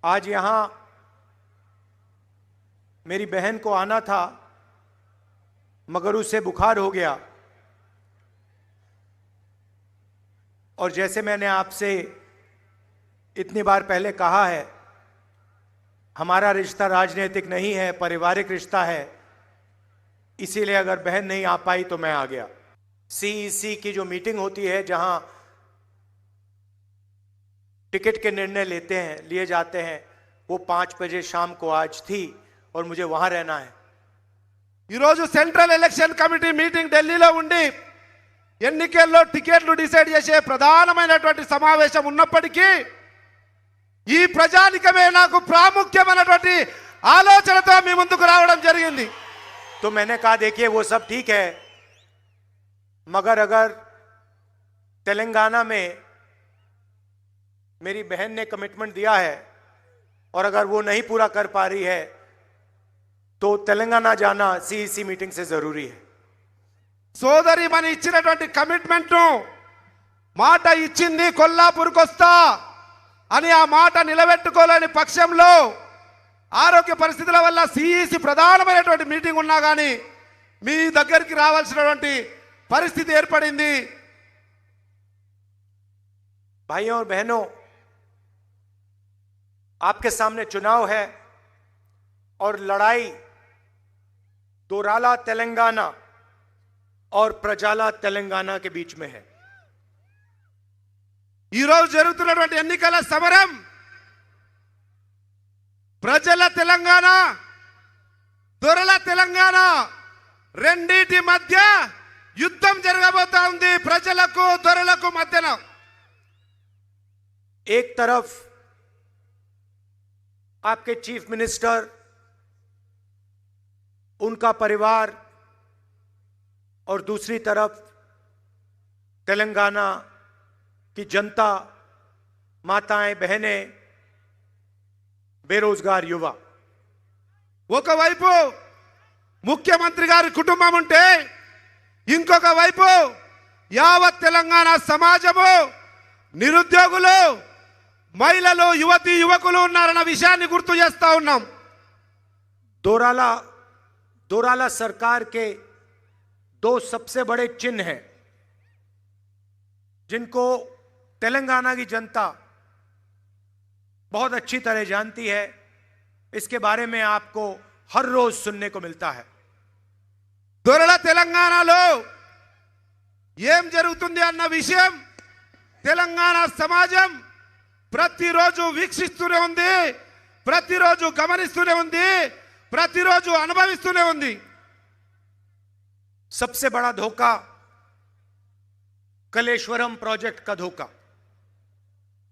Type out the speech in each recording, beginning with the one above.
आज यहां मेरी बहन को आना था मगर उसे बुखार हो गया और जैसे मैंने आपसे इतनी बार पहले कहा है, हमारा रिश्ता राजनीतिक नहीं है, पारिवारिक रिश्ता है। इसीलिए अगर बहन नहीं आ पाई तो मैं आ गया। सीईसी की जो मीटिंग होती है जहां टिकट के निर्णय लिए जाते हैं, वो 5 बजे शाम को आज थी और मुझे वहां रहना है। ఈరోజు సెంట్రల్ ఎలక్షన్ కమిటీ మీటింగ్ ఢిల్లీలో ఉండి ఎన్నికల్లో టికెట్లు డిసైడ్ చేసే ప్రధానమైనటువంటి సమావేశం ఉన్నప్పటికీ ఈ ప్రజానికమే నాకు ప్రాముఖ్యమైనటువంటి ఆలోచనతో మీ ముందుకు రావడం జరిగింది। तो मैंने कहा देखिए वो सब ठीक है, मगर अगर तेलंगाना में मेरी बहन ने कमिटमेंट दिया है और अगर वो नहीं पूरा कर पा रही है तो तेलंगाना जाना सीईसी मीटिंग से जरूरी है। సోదరి మన ఇచ్చినటువంటి కమిట్మెంట్ మాట ఇచ్చింది కొల్లాపూర్కి వస్తా అని ఆ మాట నిలబెట్టుకోలేని పక్షంలో ఆరోగ్య పరిస్థితుల వల్ల सीईसी ప్రధానమైనటువంటి మీటింగ్ ఉన్నా కానీ మీ దగ్గరికి రావాల్సినటువంటి పరిస్థితి ఏర్పడింది। भाइयों और बहनों, आपके सामने चुनाव है और लड़ाई दोराला तेलंगाना और प्रजाला तेलंगाना के बीच में है। ఈ రోజు జరుగుతున్నటువంటి ఎన్నికల సమరం ప్రజల తెలంగాణ దొరల తెలంగాణ రెండిటి మధ్య యుద్ధం జరగబోతా ఉంది। ప్రజలకు దొరలకు మధ్యన एक तरफ आपके चीफ मिनिस्टर, उनका परिवार और दूसरी तरफ तेलंगाना की जनता, माताएं, बहनें, बेरोजगार युवा। ఒకవైపు ముఖ్యమంత్రి గారి కుటుంబం ఉంటే ఇంకొక వైపు యావత్ తెలంగాణ సమాజము, నిరుద్యోగులు, మహిళలు, యువతి యువకులు ఉన్నారన్న విషయాన్ని గుర్తు చేస్తా ఉన్నాం। दोराला सरकार के 2 सबसे बड़े चिन्ह हैं जिनको तेलंगाना की जनता बहुत अच्छी तरह जानती है। इसके बारे में आपको हर रोज सुनने को मिलता है। దొరల తెలంగాణలో ఏం జరుగుతుంది అన్న విషయం తెలంగాణ సమాజం ప్రతిరోజు వీక్షిస్తూనే ఉంది, ప్రతిరోజు గమనిస్తూనే ఉంది, ప్రతిరోజు అనుభవిస్తూనే ఉంది। सबसे बड़ा धोखा कलेश्वरम प्रोजेक्ट का धोखा।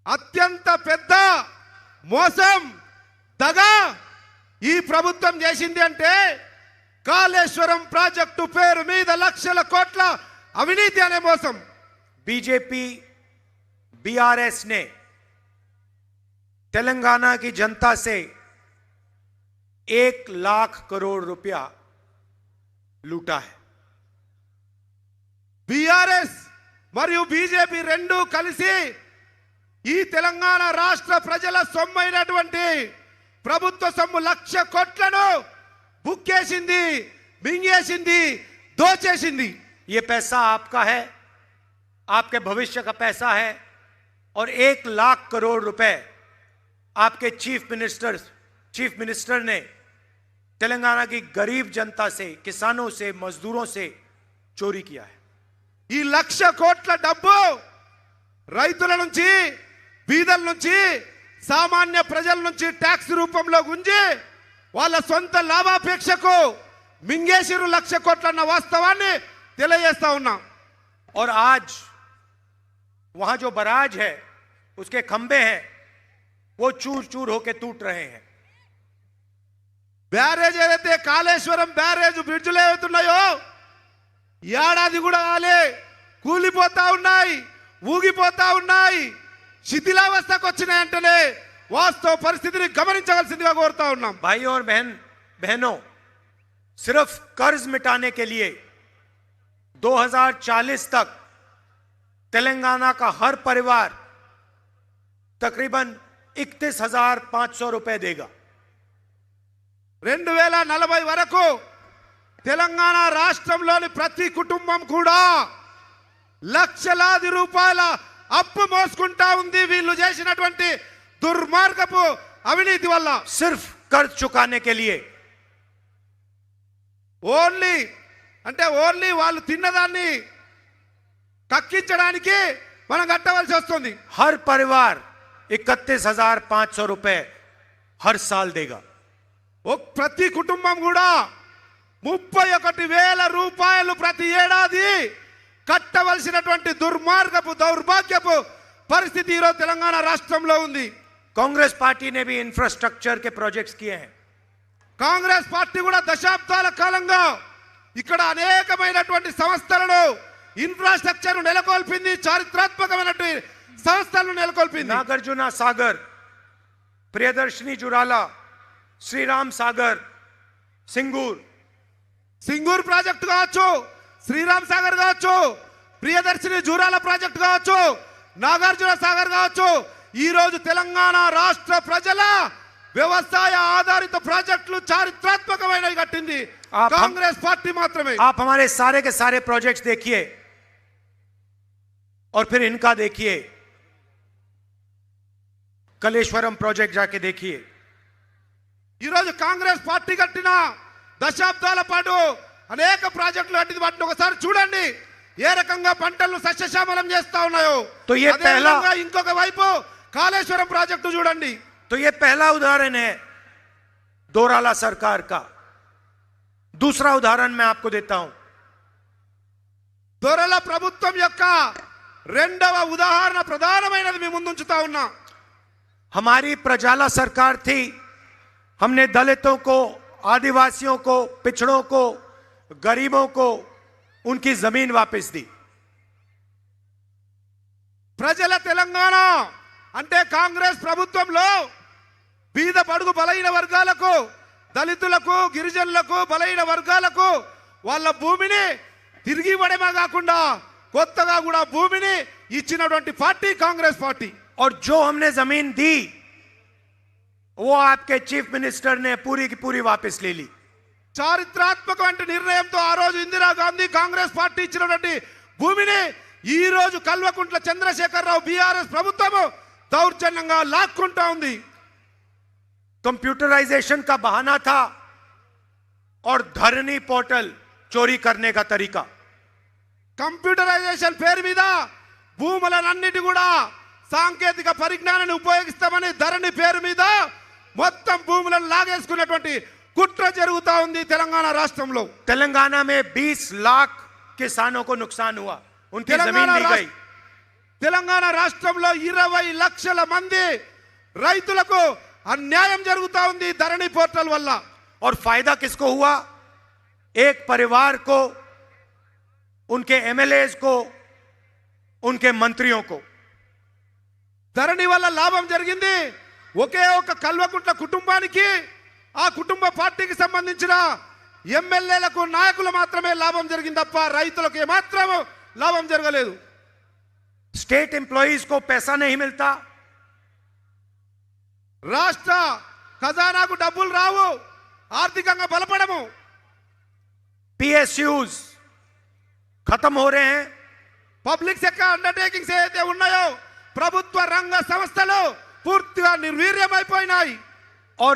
అత్యంత పెద్ద మోసం, దగా ఈ ప్రభుత్వం చేసింది అంటే కాళేశ్వరం ప్రాజెక్టు పేరు మీద లక్షల కోట్ల అవినీతి అనే మోసం। बीजेपी बीआरएस ने तेलंगाना की जनता से 1 लाख करोड़ रुपया लूटा है। బీఆర్ఎస్ మరియు బీజేపీ రెండు కలిసి ఈ తెలంగాణ రాష్ట్ర ప్రజల సొమ్మైనటువంటి ప్రభుత్వ సొమ్ము 1,00,000 కోట్లను బుక్కేసింది, మింగేసింది, దోచేసింది। ये पैसा आपका है, आपके भविष्य का पैसा है और 1 लाख करोड़ रुपए आपके चीफ मिनिस्टर ने तेलंगाना की गरीब जनता से, किसानों से, मजदूरों से चोरी किया है। ఈ 1,00,000 కోట్ల డబ్బు రైతుల నుంచి, బీదల నుంచి, సామాన్య ప్రజల నుంచి ట్యాక్స్ రూపంలో గుంజి వాళ్ళ సొంత లాభాపేక్షకు మింగేసిరు 1,00,000 కోట్ల అన్న వాస్తవాన్ని తెలియజేస్తా ఉన్నాం। और आज वहां जो बराज है, उसके खंबे हैं, वो चूर चूर होकर टूट रहे हैं। బ్యారేజ్ ఏదైతే కాళేశ్వరం బ్యారేజ్ బ్రిడ్జ్లు ఏవైతున్నాయో ఏడాది కూడా కాలే, కూలిపోతా ఉన్నాయి, ఊగిపోతా ఉన్నాయి, శిథిలావస్థకు వచ్చినాయంటేనే వాస్తవ పరిస్థితిని గమనించవలసిందిగా కోరుతా ఉన్నాం। भाइयों और बहनों, सिर्फ कर्ज मिटाने के लिए 2040 तक तेलंगाना का हर परिवार तकरीबन 31,500 रुपए देगा। 2040 వరకు తెలంగాణ రాష్ట్రంలోని ప్రతి కుటుంబం కూడా లక్షలాది రూపాయల అప్పు మోసుకుంటా ఉంది వీళ్ళు చేసినటువంటి దుర్మార్గపు అవినీతి వల్ల। सिर्फ कर्ज चुकाने के लिए। ఓన్లీ వాళ్ళు తిన్నదాన్ని కక్కించడానికి మనం కట్టవలసి వస్తుంది। हर परिवार 31,500 रुपए हर साल देगा। ప్రతి కుటుంబం కూడా 31,000 రూపాయలు ప్రతి ఏడాది కట్టవలసినటువంటి దుర్మార్గపు దౌర్భాగ్యపు పరిస్థితి ఈరోజు తెలంగాణ రాష్ట్రంలో ఉంది। कांग्रेस पार्टी ने भी इंफ्रास्ट्रक्चर के प्रोजेक्ट्स किए हैं। కాంగ్రెస్ పార్టీ కూడా దశాబ్దాల కాలంగా ఇక్కడ అనేకమైనటువంటి సంస్థలను ఇన్ఫ్రాస్ట్రక్చర్ నెలకొల్పింది, చారిత్రాత్మకమైనటువంటి సంస్థలను నెలకొల్పింది। नागार्जुन सागर, प्रियदर्शनी जुराला, श्रीराम सागर, సింగూర్ ప్రాజెక్టు కావచ్చు, శ్రీరామ్ సాగర్ కావచ్చు, ప్రియదర్శిని జూరాల ప్రాజెక్టు కావచ్చు, నాగార్జున సాగర్ కావచ్చు, ఈ రోజు తెలంగాణ రాష్ట్ర ప్రజల వ్యవసాయ ఆధారిత ప్రాజెక్టులు చారిత్రాత్మకమైనవి కట్టింది కాంగ్రెస్ పార్టీ మాత్రమే। आप हमारे सारे के सारे प्रोजेक्ट्स देखिए और फिर इनका देखिए। कलेश्वरम प्रोजेक्ट जाके देखिए। ఈ రోజు కాంగ్రెస్ పార్టీ కట్టిన దశాబ్దాల పాటు అనేక ప్రాజెక్టులు కట్టింది, వాటిని ఒకసారి చూడండి ఏ రకంగా పంటలను సస్యశ్యామలం చేస్తా ఉన్నాయో। तो ये అదే पहला విధంగా ఇంకొక వైపు కాళేశ్వరం ప్రాజెక్టు చూడండి। तो ये पहला उदाहरण है दोराला सरकार का। दूसरा उदाहरण मैं आपको देता हूं। దొరల ప్రభుత్వం యొక్క రెండవ ఉదాహరణ ప్రధానమైనది మీ ముందుంచుతా ఉన్నా। हमारी प्रजाला सरकार थी। हमने दलितों को, आदिवासियों को, पिछड़ों को, गरीबों को उनकी जमीन वापस दी। ప్రజల తెలంగాణ అంటే కాంగ్రెస్ ప్రభుత్వంలో బీద బడుగు బలైన వర్గాలకు, దళితులకు, గిరిజనులకు, బలైన వర్గాలకు వాళ్ళ భూమిని తిరిగి ఇవ్వడమే కాకుండా కొత్తగా కూడా భూమిని ఇచ్చినటువంటి పార్టీ కాంగ్రెస్ పార్టీ। और जो हमने जमीन दी वो आपके चीफ मिनिस्टर ने पूरी की पूरी वापस ले ली। చారిత్రాత్మకమైన నిర్ణయంతో ఆ రోజు ఇందిరాగాంధీ కాంగ్రెస్ పార్టీ ఇచ్చినటువంటి భూమిని ఈ రోజు కల్వకుంట్ల చంద్రశేఖరరావు బీఆర్ఎస్ ప్రభుత్వం దౌర్జన్యంగా లాక్కుంటా ఉంది। कंप्यूटराइजेशन का बहाना था और धरनी पोर्टल चोरी करने का तरीका। కంప్యూటరైజేషన్ పేరు మీద భూములన్నిటి కూడా సాంకేతిక పరిజ్ఞానాన్ని ఉపయోగిస్తామని ధరణి పేరు మీద మొత్తం భూములను లాగేసుకున్నటువంటి కుట్ర జరుగుతా ఉంది తెలంగాణ రాష్ట్రంలో। तेलंगाना में 20 लाख किसानों को नुकसान हुआ, उनकी जमीन ली गई। తెలంగాణ రాష్ట్రంలో 20 లక్షల మంది రైతులకు అన్యాయం జరుగుతా ఉంది ధరణి పోర్టల్ వల్ల। और फायदा किसको हुआ? एक परिवार को, उनके एमएलएज को, उनके मंत्रियों को। ధరణి వల్ల లాభం జరిగింది ఒకే ఒక కల్వకుంట్ల కుటుంబానికి, ఆ కుటుంబ పార్టీకి సంబంధించిన ఎమ్మెల్యేలకు, నాయకులు మాత్రమే లాభం జరిగింది తప్ప రైతులకు ఏమాత్రం లాభం జరగలేదు। स्टेट एम्प्लॉइज को पैसा नहीं मिलता, రాష్ట్ర ఖజానాకు డబ్బులు రావు, ఆర్థికంగా బలపడము। पीएसयूज खत्म हो रहे हैं। పబ్లిక్ సెక్టర్ అండర్టేకింగ్స్ ఏదైతే ఉన్నాయో ప్రభుత్వ రంగ సంస్థలు పూర్తిగా నిర్వీర్యమైపోయినాయి। और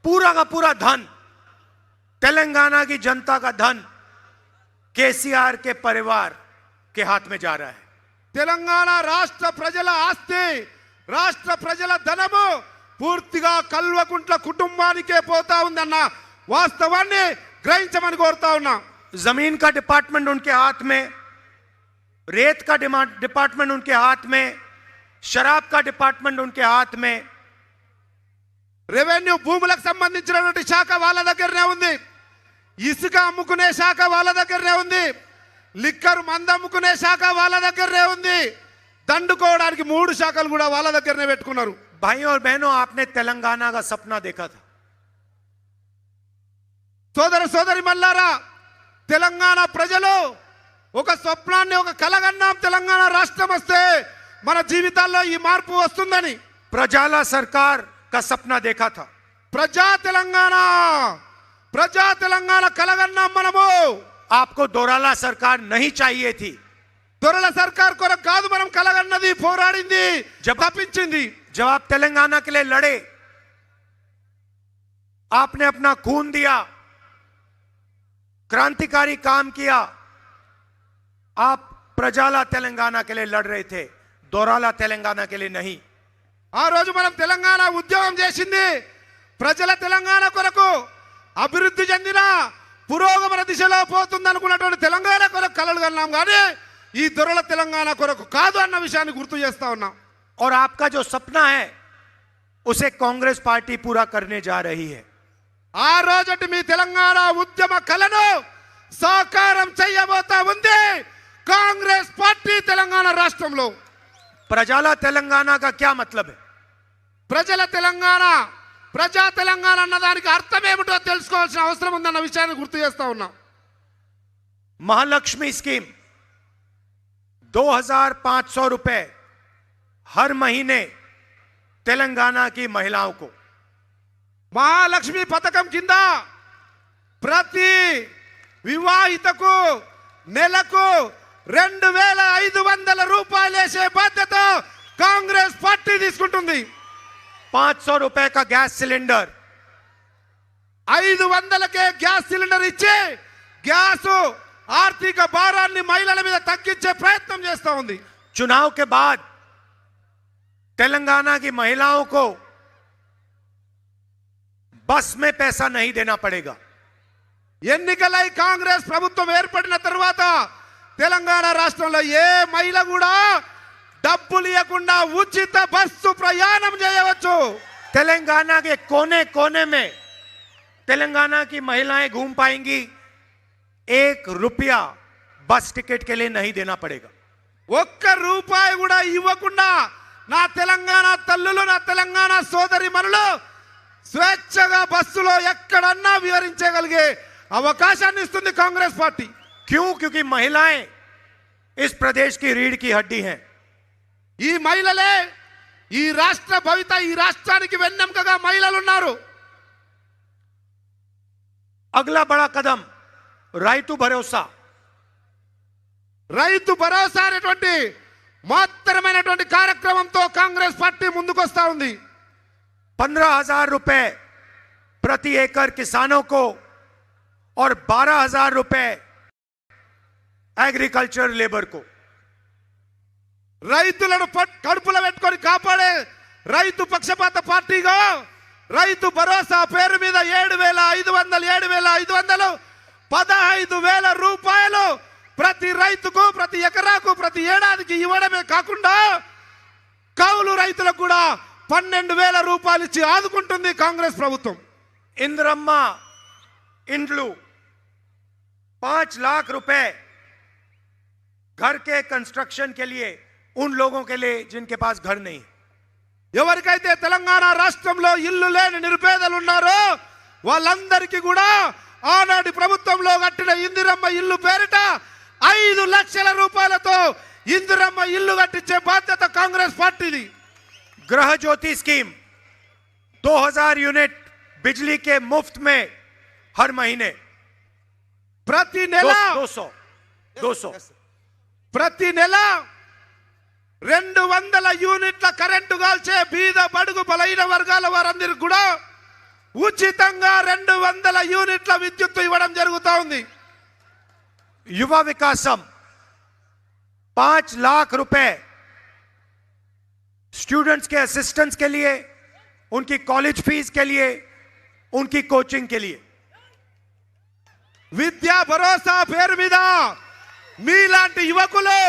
पूरा का पूरा धन, तेलंगाना की जनता का धन केसीआर के परिवार के हाथ में जा रहा है। తెలంగాణ రాష్ట్ర ప్రజల ఆస్తి, రాష్ట్ర ప్రజల ధనము పూర్తిగా కల్వకుంట్ల కుటుంబానికే పోతా ఉందన్న వాస్తవాన్ని గ్రహించమని కోరుతా ఉన్నా। जमीन का डिपार्टमेंट उनके हाथ में, रेत का डिपार्टमेंट उनके हाथ में, शराब का डिपार्टमेंट उनके हाथ में। రెవెన్యూ భూములకు సంబంధించినటువంటి శాఖ వాళ్ళ దగ్గరనే ఉంది, ఇసుక అమ్ముకునే శాఖ వాళ్ళ దగ్గరనే ఉంది, లిక్కర్ మందు అమ్ముకునే శాఖ వాళ్ళ దగ్గరనే ఉంది, దండుకోవడానికి 3 శాఖలు కూడా వాళ్ళ దగ్గరనే పెట్టుకున్నారు। भाइयों और बहनों, आपने तेलंगाना का सपना देखा था। సోదర సోదరి మల్లారా, తెలంగాణ ప్రజలు ఒక స్వప్నాన్ని, ఒక కలగన్నాం తెలంగాణ రాష్ట్రం వస్తే మన జీవితాల్లో ఈ మార్పు వస్తుందని। प्रजाला सरकार का सपना देखा था। ప్రజా తెలంగాణ కలగన్నాం మనము. आपको दोराला सरकार नहीं चाहिए थी। దొరల సర్కార్ కొరకు కాదు మనం కలగన్నది, పోరాడింది, తప్పించింది. जब आप तेलंगाना के लिए लड़े, आपने अपना खून दिया, क्रांतिकारी काम किया। आप प्रजाला तेलंगाना के लिए लड़ रहे थे, दोराला तेलंगाना के लिए नहीं। ఆ రోజు మనం తెలంగాణ ఉద్యమం చేసింది ప్రజల తెలంగాణ కొరకు, అభివృద్ధి చెందిన పురోగమన దిశలో పోతుందనుకున్నటువంటి తెలంగాణ కొరకు కలలు కన్నాం, కానీ ఈ దొరల తెలంగాణ కొరకు కాదు అన్న విషయాన్ని గుర్తు చేస్తా ఉన్నాం. और आपका जो सपना है उसे कांग्रेस पार्टी पूरा करने जा रही है। ఆ రోజటి మీ తెలంగాణ ఉద్యమ కలను సాకారం చేయబోతా ఉంది కాంగ్రెస్ పార్టీ తెలంగాణ రాష్ట్రంలో. प्रजाला तेलंगाना का क्या मतलब है? ప్రజల తెలంగాణ, ప్రజా తెలంగాణ అన్నదానికి అర్థం ఏమిటో తెలుసుకోవాల్సిన అవసరం ఉందన్న విషయాన్ని గుర్తు చేస్తా ఉన్నాం. महालक्ष्मी स्कीम 2500 रुपए हर महीने तेलंगाना की महिलाओं को। మహాలక్ష్మి పథకం కింద ప్రతి వివాహితకు నెలకు 2500 రూపాయలు వేసే బాధ్యత కాంగ్రెస్ పార్టీ తీసుకుంటుంది. 500 रुपए का गैस सिलेंडर, 500కే గ్యాస్ సిలిండర్ ఇచ్చి గ్యాస్ ఆర్థిక భారాన్ని మహిళల మీద తగ్గించే ప్రయత్నం చేస్తా ఉంది. चुनाव के बाद तेलंगाना की महिलाओं को बस में पैसा नहीं देना पड़ेगा। ఎన్నికలై కాంగ్రెస్ ప్రభుత్వం ఏర్పడిన తర్వాత తెలంగాణ రాష్ట్రంలో ఏ మహిళ కూడా డబ్బులు ఇవ్వకుండా ఉచిత బస్సు ప్రయాణం చేయవచ్చు. तेलंगाना के कोने कोने में तेलंगाना की महिलाएं घूम पाएंगी। 1 रुपया बस टिकट के लिए नहीं देना पड़ेगा। ఒక్క రూపాయి కూడా ఇవ్వకుండా నా తెలంగాణ తల్లులు, నా తెలంగాణ సోదరి మనులు స్వేచ్ఛగా బస్సులో ఎక్కడన్నా విహరించగలిగే అవకాశాన్ని ఇస్తుంది కాంగ్రెస్ పార్టీ. क्यों? क्योंकि महिलाएं इस प्रदेश की रीढ़ की हड्डी हैं। ఈ మహిళలే ఈ రాష్ట్ర భవిత, ఈ రాష్ట్రానికి వెన్నెముకగా మహిళలు ఉన్నారు. अगला बड़ा कदम రైతు భరోసా. రైతు భరోసా అనేటువంటి మాత్రమైనటువంటి కార్యక్రమంతో కాంగ్రెస్ పార్టీ ముందుకు వస్తా ఉంది. 15,000 रुपए प्रति एकड़ किसानों को और 12,000 रुपए एग्रीकल्चर लेबर को। రైతులను కడుపులో పెట్టుకొని కాపాడే రైతు పక్షపాత పార్టీగా రైతు భరోసా పేరు మీద 7,500 15,000 రూపాయలు ప్రతి రైతుకు, ప్రతి ఎకరాకు, ప్రతి ఏడాదికి ఇవ్వడమే కాకుండా కౌలు రైతులకు కూడా 12,000 రూపాయలు ఇచ్చి ఆదుకుంటుంది కాంగ్రెస్ ప్రభుత్వం. इंद्रम्मा इंड्लू 5 लाख रुपए घर के कंस्ट्रक्शन के लिए उन लोगों के लिए जिनके पास घर नहीं। ఎవరికైతే తెలంగాణ రాష్ట్రంలో ఇల్లు లేని నిరుపేదలు ఉన్నారో వాళ్ళందరికీ కూడా ఆనాటి ప్రభుత్వంలో కట్టిన ఇందిరమ్మ ఇల్లు పేరిట 5 లక్షల రూపాయలతో ఇందిరమ్మ ఇల్లు కట్టించే బాధ్యత కాంగ్రెస్ పార్టీది. गृह ज्योति स्कीम 2000 यूनिट बिजली के मुफ्त में हर महीने। ప్రతి నెల 200 ప్రతి నెల 200 యూనిట్ల కరెంటు కాల్చే బీద బడుగు బలైన వర్గాల వారందరికీ కూడా ఉచితంగా 200 యూనిట్ల విద్యుత్ ఇవ్వడం జరుగుతా ఉంది. युवा विकासम 5 लाख रुपए स्टूडेंट्स के असिस्टेंट्स के लिए, उनकी कॉलेज फीस के लिए, उनकी कोचिंग के लिए। విద్యా భరోసా పేరు మీద మీలాంటి యువకులు,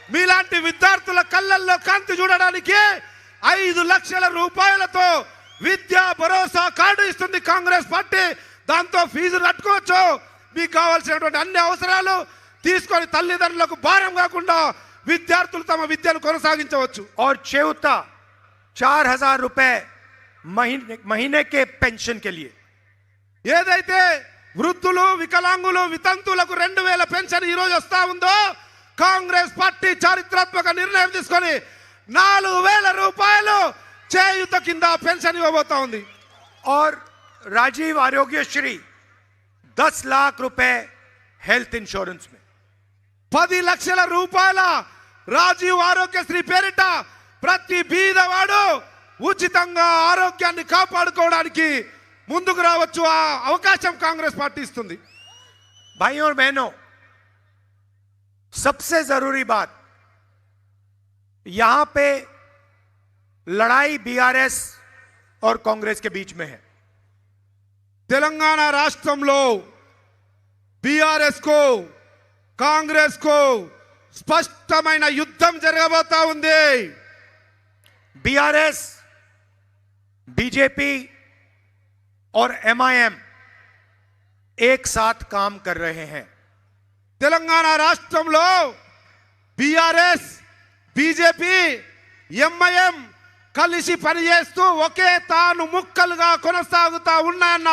మీలాంటి విద్యార్థుల కళ్ళల్లో కాంతి చూడడానికి 5 లక్షల రూపాయలతో విద్యా భరోసా కార్డు ఇస్తుంది కాంగ్రెస్ పార్టీ. దాంతో ఫీజు కట్టుకోవచ్చు, మీకు కావాల్సినటువంటి అన్ని అవసరాలు తీసుకొని తల్లిదండ్రులకు భారం కాకుండా విద్యార్థులు తమ విద్యను కొనసాగించవచ్చు. और चेउता 4,000 रुपए महीने के पेंशन के लिए। ఏదైతే వృద్ధులు, వికలాంగులు, వితంతులకు 2,000 పెన్షన్ ఈ రోజు వస్తా ఉందో కాంగ్రెస్ పార్టీ చారిత్రాత్మక నిర్ణయం తీసుకొని 4,000 రూపాయలు చేయుత కింద పెన్షన్ ఇవ్వబోతా ఉంది. और राजीव आरोग्यश्री 10 लाख रुपए हेल्थ इंश्योरेंस में. 10 లక్షల రూపాయల రాజీవ్ ఆరోగ్యశ్రీ పేరిట ప్రతి బీదవాడు ఉచితంగా ఆరోగ్యాన్ని కాపాడుకోవడానికి ముందుకు రావచ్చు. ఆ అవకాశం కాంగ్రెస్ పార్టీ ఇస్తుంది. भाइयों और बहनों, सबसे जरूरी बात, यहां पे लड़ाई बीआरएस और कांग्रेस के बीच में है. తెలంగాణ రాష్ట్రంలో బీఆర్ఎస్ కు కాంగ్రెస్ కు స్పష్టమైన యుద్ధం జరగబోతా ఉంది. बीआरएस, बीजेपी और एमआईएम एक साथ काम कर रहे हैं. తెలంగాణ రాష్ట్రంలో బీఆర్ఎస్, బీజేపీ, ఎంఐఎం కలిసి పనిచేస్తూ ఒకే తాను ముక్కలుగా కొనసాగుతా ఉన్నాయన్న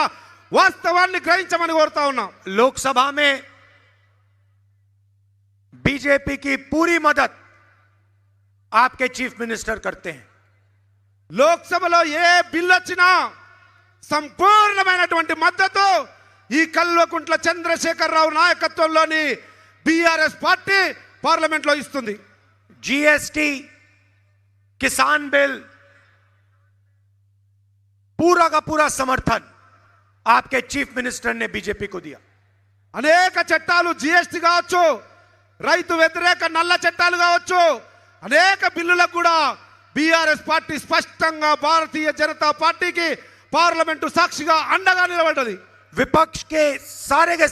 వాస్తవాన్ని గ్రహించమని కోరుతా ఉన్నాం. लोकसभा में बीजेपी की पूरी मदद आपके चीफ मिनिस्टर करते हैं. లోక్సభలో ఏ బిల్లు వచ్చినా సంపూర్ణమైనటువంటి మద్దతు ఈ కల్వకుంట్ల చంద్రశేఖరరావు నాయకత్వంలోని బీఆర్ఎస్ పార్టీ పార్లమెంట్ లో ఇస్తుంది. जीएसटी, किसान बिल, पूरा का पूरा समर्थन आपके चीफ मिनिस्टर ने बीजेपी को दिया. అనేక చట్టాలు, జిఎస్టీ కావచ్చు, రైతు వ్యతిరేక నల్ల చట్టాలు కావచ్చు, అనేక బిల్లులకు కూడా బీఆర్ఎస్ పార్టీ స్పష్టంగా భారతీయ జనతా పార్టీకి పార్లమెంటు సాక్షిగా అండగా నిలబడ్డది. विपक्ष के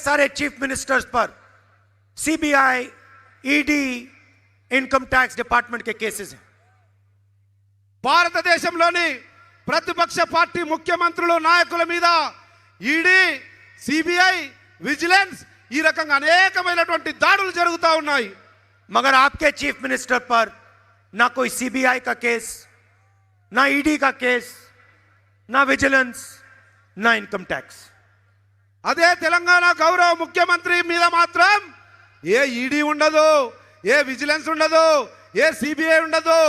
सारे चीफ मिनिस्टर्स पर CBI, ED, income tax department के केसेस हैं. భారతదేశంలోని ప్రతిపక్ష పార్టీ ముఖ్యమంత్రులు, నాయకుల మీద ఈడీ, సిబిఐ, విజిలెన్స్ ఈ రకంగా అనేకమైనటువంటి దాడులు జరుగుతూ ఉన్నాయి. मगर आपके चीफ मिनिस्टर पर ना कोई सीबीआई का केस, ना ईडी का केस, ना विजिलेंस, ना इनकम टैक्स. అదే తెలంగాణ గౌరవ ముఖ్యమంత్రి మీద మాత్రం ఏ ఈడీ ఉండదు, ఏ విజిలెన్స్ ఉండదు, ఏ సిబిఐ ఉండదు,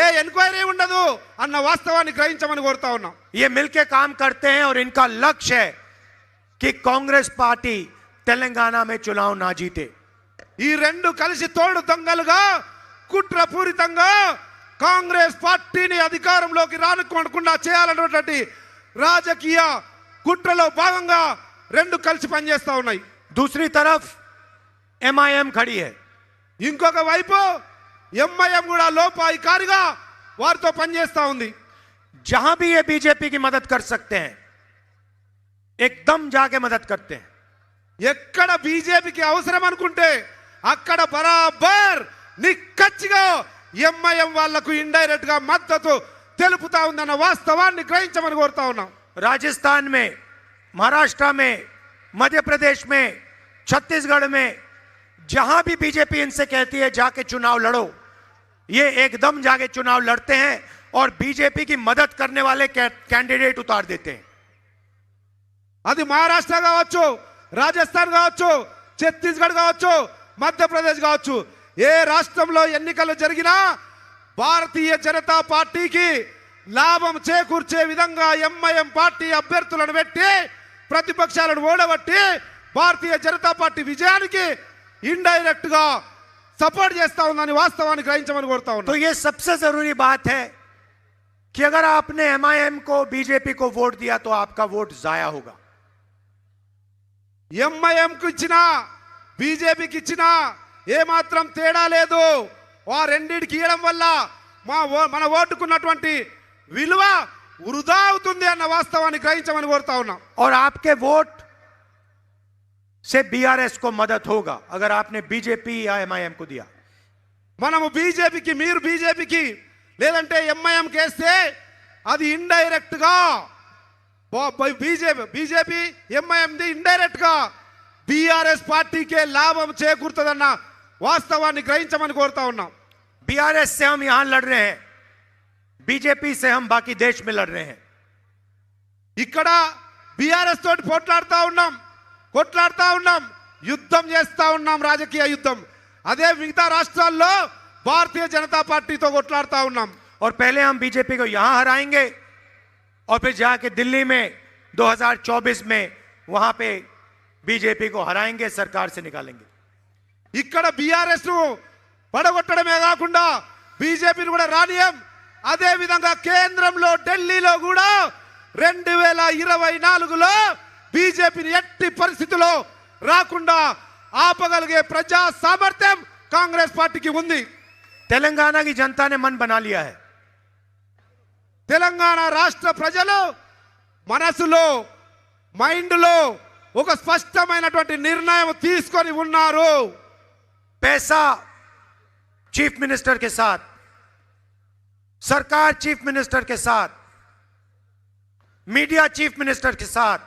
ఏ ఎంక్వైరీ ఉండదు అన్న వాస్తవాన్ని గ్రహించమని కోరుతా ఉన్నాం. ये मिलके काम करते हैं और इनका लक्ष्य है कि कांग्रेस पार्टी तेलंगाना में चुनाव ना जीते. ఈ రెండు కలిసి తోడు దొంగలుగా కుట్రపూరితంగా కాంగ్రెస్ పార్టీని అధికారంలోకి రానుకోకుండా చేయాలన్నటువంటి రాజకీయ కుట్రలో భాగంగా రెండు కలిసి పనిచేస్తా ఉన్నాయి. दूसरी तरफ एमआईएम खड़ी है. ఇంకొక వైపు ఎంఐఎం కూడా లోపాయికారిగా వారితో పనిచేస్తా ఉంది. जहां भी ये बीजेपी की मदद कर सकते हैं, एकदम जाके मदद करते हैं. ఎక్కడ బీజేపీకి అవసరం అనుకుంటే అక్కడ బరాబర్ నిక్కచ్చిగా ఎంఐఎం వాళ్లకు ఇండైరెక్ట్ గా మద్దతు తెలుపుతా ఉందన్న వాస్తవాన్ని గ్రహించమని కోరుతా ఉన్నాం. राजस्थान में, महाराष्ट्र में, मध्य प्रदेश में, छत्तीसगढ़ में जहां भी बीजेपी इनसे कहती है जाके चुनाव लड़ो, ये एकदम जाके चुनाव लड़ते हैं और बीजेपी की मदद करने वाले कैंडिडेट उतार देते हैं. అది మహారాష్ట్ర కావచ్చు, రాజస్థాన్ కావచ్చు, ఛత్తీస్గఢ్ కావచ్చు, మధ్యప్రదేశ్ కావచ్చు, ఏ రాష్ట్రంలో ఎన్నికలు జరిగినా భారతీయ జనతా పార్టీకి లాభం చేకూర్చే విధంగా ఎంఐఎం పార్టీ అభ్యర్థులను పెట్టి ప్రతిపక్షాలను ఓడగొట్టి భారతీయ జనతా పార్టీ విజయానికి ఇండైరెక్ట్ గా సపోర్ట్ చేస్తా ఉందని వాస్తవాన్ని గ్రహించమని కోరుతా तो ఉన్నాం. ये सबसे जरूरी बात है कि अगर आपने एमआईएम को, बीजेपी को वोट दिया तो आपका वोट जाया होगा. ఎంఐఎంకు ఇచ్చినా బీజేపీకి ఇచ్చినా ఏమాత్రం తేడా లేదు. ఆ రెండింటికి ఇవ్వడం వల్ల మన ఓటుకున్నటువంటి విలువ వృధా అవుతుంది అన్న వాస్తవాన్ని గ్రహించమని కోరుతా ఉన్నాం. और आपके वोट से बीआरएस को मदद होगा अगर आपने बीजेपी या एमआईएम को दिया. మనము బీజేపీకి, మీరు బీజేపీకి లేదంటే ఎంఐఎం కేస్తే అది ఇండైరెక్ట్ గా బీజేపీ ఎంఐఎంది ఇండైరెక్ట్ గా బీఆర్ఎస్ పార్టీకే లాభం చేకూరుతుందన్న వాస్తవాన్ని గ్రహించమని కోరుతా ఉన్నాం. बीआरएस से हम यहां लड़ रहे हैं, बीजेपी से हम बाकी देश में लड़ रहे हैं. ఇక్కడ బీఆర్ఎస్ తోటి కొట్లాడుతా ఉన్నాం, యుద్ధం చేస్తా ఉన్నాం, రాజకీయ యుద్ధం. అదే మిగతా రాష్ట్రాల్లో భారతీయ జనతా పార్టీతో కొట్లాడుతా ఉన్నాం. और पहले हम बीजेपी को यहां हराएंगे और फिर जाके दिल्ली में 2024 में वहां पे बीजेपी को हराएंगे, सरकार से निकालेंगे। ఇక్కడ బీఆర్ఎస్ ను పడగొట్టడమే కాకుండా బీజేపీని కూడా రానియం. అదే విధంగా కేంద్రంలో ఢిల్లీలో కూడా 2024లో బీజేపీని ఎట్టి పరిస్థితుల్లో రాకుండా ఆపగలిగే ప్రజా సామర్థ్యం కాంగ్రెస్ పార్టీకి ఉంది. तेलंगाना की जनता ने मन बना लिया है। తెలంగాణ రాష్ట్ర ప్రజలు మనసులో మైండ్లో ఒక స్పష్టమైనటువంటి నిర్ణయం తీసుకొని ఉన్నారు. पैसा चीफ मिनिस्टर के साथ, सरकार चीफ मिनिस्टर के साथ, मीडिया चीफ मिनिस्टर के साथ,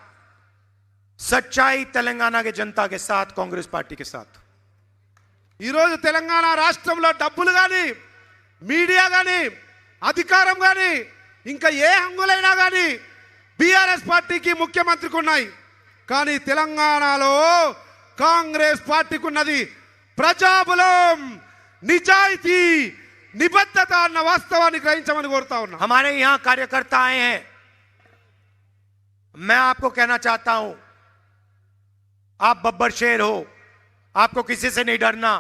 सच्चाई तेलंगाना के जनता के साथ, कांग्रेस पार्टी के साथ। ఈరోజు తెలంగాణ రాష్ట్రంలో డబ్బులు కానీ మీడియా కానీ అధికారం కానీ ఇంకా ఏ హంగులైనా కానీ బీఆర్ఎస్ పార్టీకి ముఖ్యమంత్రికి ఉన్నాయి. కానీ తెలంగాణలో కాంగ్రెస్ పార్టీకి ఉన్నది ప్రజాబలం, నిజాయితీ, నిబద్ధత అన్న వాస్తవాన్ని గ్రహించమని కోరుతా ఉన్నా. हमारे यहां कार्यकर्ता आए हैं। मैं आपको कहना चाहता हूं, आप बब्बर शेर हो, आपको किसी से नहीं डरना।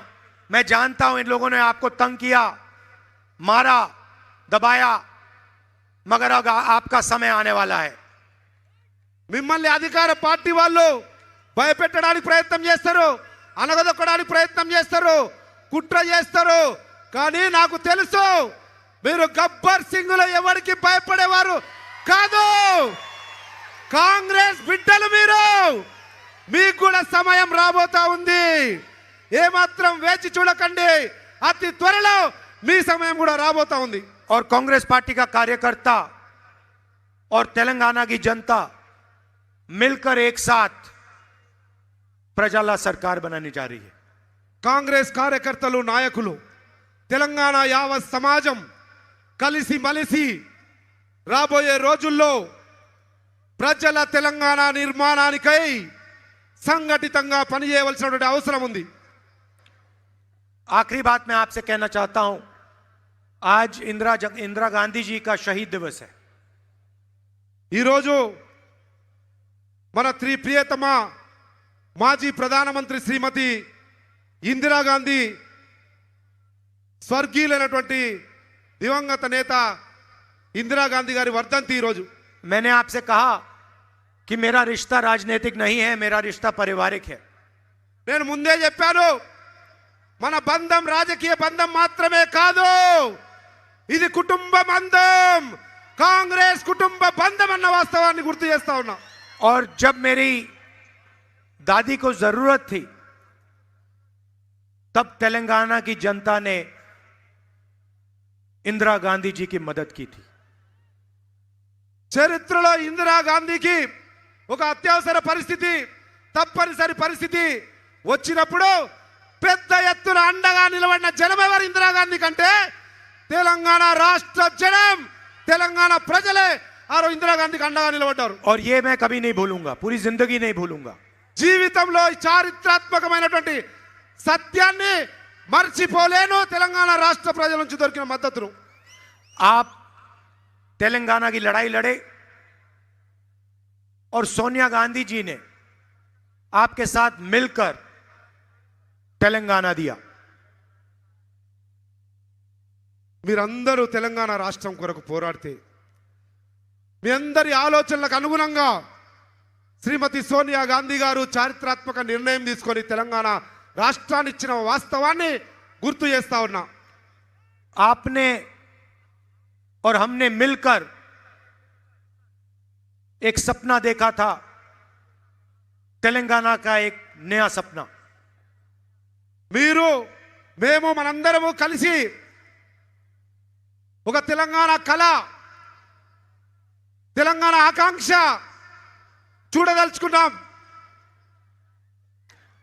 मैं जानता हूं इन लोगों ने आपको तंग किया, मारा, दबाया, मगर अब आपका समय आने वाला है। మిమ్మల్ని అధికార పార్టీ వాళ్ళు భయపెట్టడానికి ప్రయత్నం చేస్తారు, అనగదొక్కడానికి ప్రయత్నం చేస్తారు, కుట్ర చేస్తారు. కానీ నాకు తెలుసు మీరు గబ్బర్ సింగ్లో ఎవరికి భయపడేవారు కాదు. కాంగ్రెస్ బిడ్డలు మీరు, మీకు కూడా సమయం రాబోతా ఉంది. ఏమాత్రం వేచి చూడకండి, అతి త్వరలో మీ సమయం కూడా రాబోతా ఉంది. और कांग्रेस पार्टी का कार्यकर्ता और तेलंगाना की जनता मिलकर एक साथ प्रजाला सरकार बनाने जा रही है। కాంగ్రెస్ కార్యకర్తలు, నాయకులు, తెలంగాణ యావత్ సమాజం కలిసి మలిసి రాబోయే రోజుల్లో ప్రజల తెలంగాణ నిర్మాణానికై సంఘటితంగా పనిచేయవలసినటువంటి అవసరం ఉంది. आखिरी बात मैं आपसे कहना चाहता हूं, आज इंदिरा गांधी जी का शहीद दिवस है। ఈరోజు మన ప్రియతమ మాజీ ప్రధానమంత్రి శ్రీమతి ఇందిరాగాంధీ స్వర్గీయులైనటువంటి దివంగత నేత ఇందిరాగాంధీ గారి వర్ధంతి ఈరోజు. मैंने आपसे कहा कि मेरा रिश्ता राजनीतिक नहीं है, मेरा रिश्ता पारिवारिक है। నేను ముందే చెప్పాను, మన బంధం రాజకీయ బంధం మాత్రమే కాదు, ఇది కుటుంబ బంధం, కాంగ్రెస్ కుటుంబ బంధం అన్న వాస్తవాన్ని గుర్తు చేస్తా ఉన్నా. और जब मेरी दादी को जरूरत थी तब तेलंगाना की जनता ने इंदिरा गांधी जी की मदद की थी। చరిత్రలో ఇందిరాగాంధీకి ఒక అత్యవసర పరిస్థితి, తప్పనిసరి పరిస్థితి వచ్చినప్పుడు పెద్ద ఎత్తున అండగా నిలబడిన జనం ఎవరు ఇందిరాగాంధీ కంటే తెలంగాణ రాష్ట్ర జనం, తెలంగాణ ప్రజలే ఆ రోజు ఇందిరాగాంధీకి అండగా నిలబడ్డారు. और ये मैं कभी नहीं भूलूंगा, पूरी जिंदगी नहीं भूलूंगा। జీవితంలో ఈ చారిత్రాత్మకమైనటువంటి సత్యాన్ని మర్చిపోలేను. తెలంగాణ రాష్ట్ర ప్రజల నుంచి దొరికిన మద్దతును आप तेलंगाना की लड़ाई लड़े और सोनिया गांधी जी ने आपके साथ मिलकर तेलंगाना दिया। మీరందరూ తెలంగాణ రాష్ట్రం కొరకు పోరాడితే మీ అందరి ఆలోచనలకు అనుగుణంగా శ్రీమతి సోనియా గాంధీ గారు చారిత్రాత్మక నిర్ణయం తీసుకొని తెలంగాణ రాష్ట్రాన్ని ఇచ్చిన వాస్తవాన్ని గుర్తు చేస్తా ఉన్నా. आपने और हमने मिलकर एक सपना देखा था, तेलंगाना का एक नया सपना। మీరు మేము మనందరము కలిసి ఒక తెలంగాణ కళ, తెలంగాణ ఆకాంక్ష చూడదలుచుకున్నాం.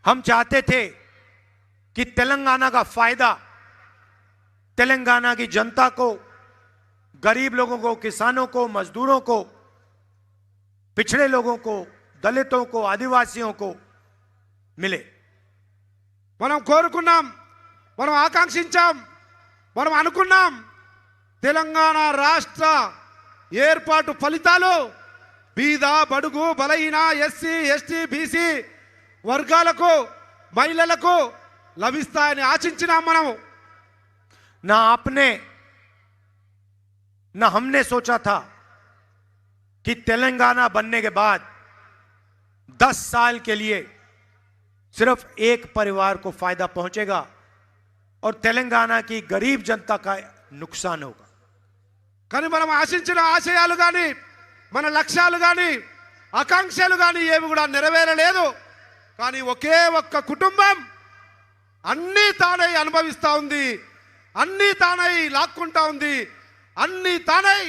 हम चाहते थे कि तेलंगाना का फायदा तेलंगाना की जनता को, गरीब लोगों को, किसानों को, मजदूरों को, पिछड़े लोगों को, दलितों को, आदिवासियों को मिले। మనం కోరుకున్నాం, మనం ఆకాంక్షించాం, మనం అనుకున్నాం తెలంగాణ రాష్ట్ర ఏర్పాటు ఫలితాలు బీద బడుగు బలహీన ఎస్సీ ఎస్టీ బీసీ వర్గాలకు మహిళలకు లభిస్తాయని ఆశించినాం మనం. ना आपने ना हमने सोचा था कि तेलंगाना बनने के बाद 10 साल के लिए सिर्फ एक परिवार को फायदा पहुंचेगा और तेलंगाना की गरीब जनता का नुकसान होगा. కానీ మనం ఆశించిన ఆశయాలు కానీ మన లక్ష్యాలు కానీ ఆకాంక్షలు కానీ ఏవి కూడా నెరవేరలేదు. కానీ ఒకే ఒక్క కుటుంబం అన్నీ తానై అనుభవిస్తూ ఉంది, అన్నీ తానై లాక్కుంటా ఉంది, అన్నీ తానై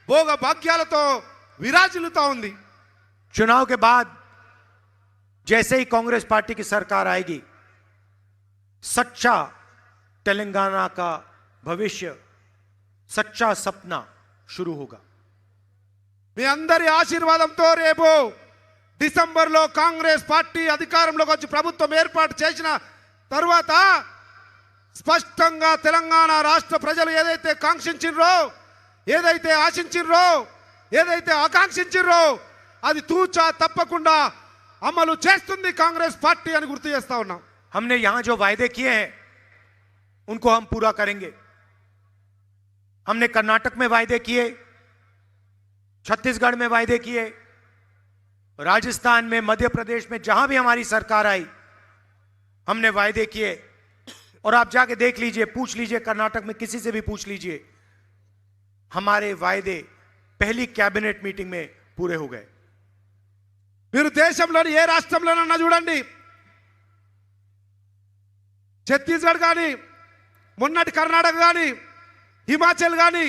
భోగ భాగ్యాలతో విరాజిల్లుతా ఉంది. चुनाव के बाद जैसे ही कांग्रेस पार्टी की सरकार आएगी, सच्चा तेलंगाना का भविष्य, सच्चा सपना शुरू होगा. మీ అందరి ఆశీర్వాదంతో రేపు డిసెంబర్లో కాంగ్రెస్ పార్టీ అధికారంలోకి వచ్చి ప్రభుత్వం ఏర్పాటు చేసిన తర్వాత స్పష్టంగా తెలంగాణ రాష్ట్ర ప్రజలు ఏదైతే కాంక్షించిర్రో, ఏదైతే ఆశించిర్రో, ఏదైతే ఆకాంక్షించిర్రో అది తూచా తప్పకుండా అమలు చేస్తుంది కాంగ్రెస్ పార్టీ అని గుర్తు చేస్తా ఉన్నాం. हमने यहां जो वायदे किए हैं उनको हम पूरा करेंगे. हमने कर्नाटक में वायदे किए, छत्तीसगढ़ में वायदे किए, राजस्थान में, मध्य प्रदेश में, जहां भी हमारी सरकार आई हमने वायदे किए. और आप जाके देख लीजिए, पूछ लीजिए, कर्नाटक में किसी से भी पूछ लीजिए, हमारे वायदे पहली कैबिनेट मीटिंग में पूरे हो गए. మీరు దేశంలోని ఏ రాష్ట్రంలోనన్నా చూడండి, ఛత్తీస్గఢ్ కానీ, మొన్నటి కర్ణాటక కానీ, హిమాచల్ కానీ,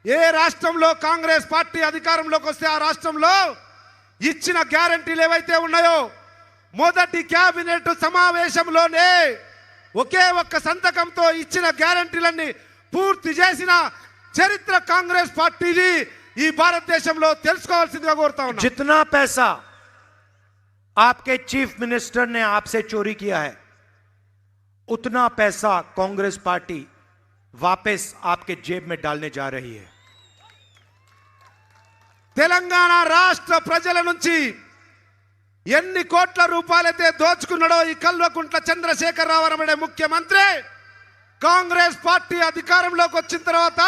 ఏ రాష్ట్రంలో కాంగ్రెస్ పార్టీ అధికారంలోకి వస్తే ఆ రాష్ట్రంలో ఇచ్చిన గ్యారంటీలు ఏవైతే ఉన్నాయో మొదటి కేబినెట్ సమావేశంలోనే ఒకే ఒక్క సంతకంతో ఇచ్చిన గ్యారంటీలన్నీ పూర్తి చేసిన చరిత్ర కాంగ్రెస్ పార్టీది ఈ భారతదేశంలో తెలుసుకోవాల్సిందిగా కోరుతా ఉన్నా. जितना पैसा आपके चीफ मिनिस्टर ने आपसे चोरी किया है, उतना पैसा कांग्रेस पार्टी वापस आपके जेब में डालने जा रही है. తెలంగాణ రాష్ట్ర ప్రజల నుంచి ఎన్ని కోట్ల రూపాయలైతే దోచుకున్నాడో ఈ కల్వకుంట్ల చంద్రశేఖరరావు అనే ముఖ్యమంత్రి కాంగ్రెస్ పార్టీ అధికారంలోకి వచ్చిన తర్వాత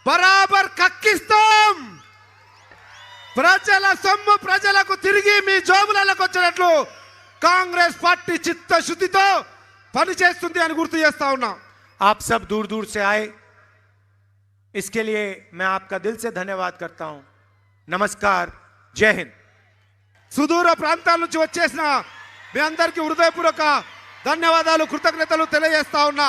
బరాబర్ కక్కిస్తాం. ప్రజల సొమ్ము ప్రజలకు తిరిగి మీ జోబులకు వచ్చినట్లు కాంగ్రెస్ పార్టీ చిత్తశుద్ధితో పనిచేస్తుంది అని గుర్తు చేస్తా ఉన్నా. आप सब दूर दूर से आए, इसके लिए मैं आपका दिल से धन्यवाद करता हूं. नमस्कार, जय हिंद. సుదూర ప్రాంతాల నుంచి వచ్చేసిన మీ అందరికీ హృదయపూర్వక ధన్యవాదాలు, కృతజ్ఞతలు తెలియజేస్తా ఉన్నా.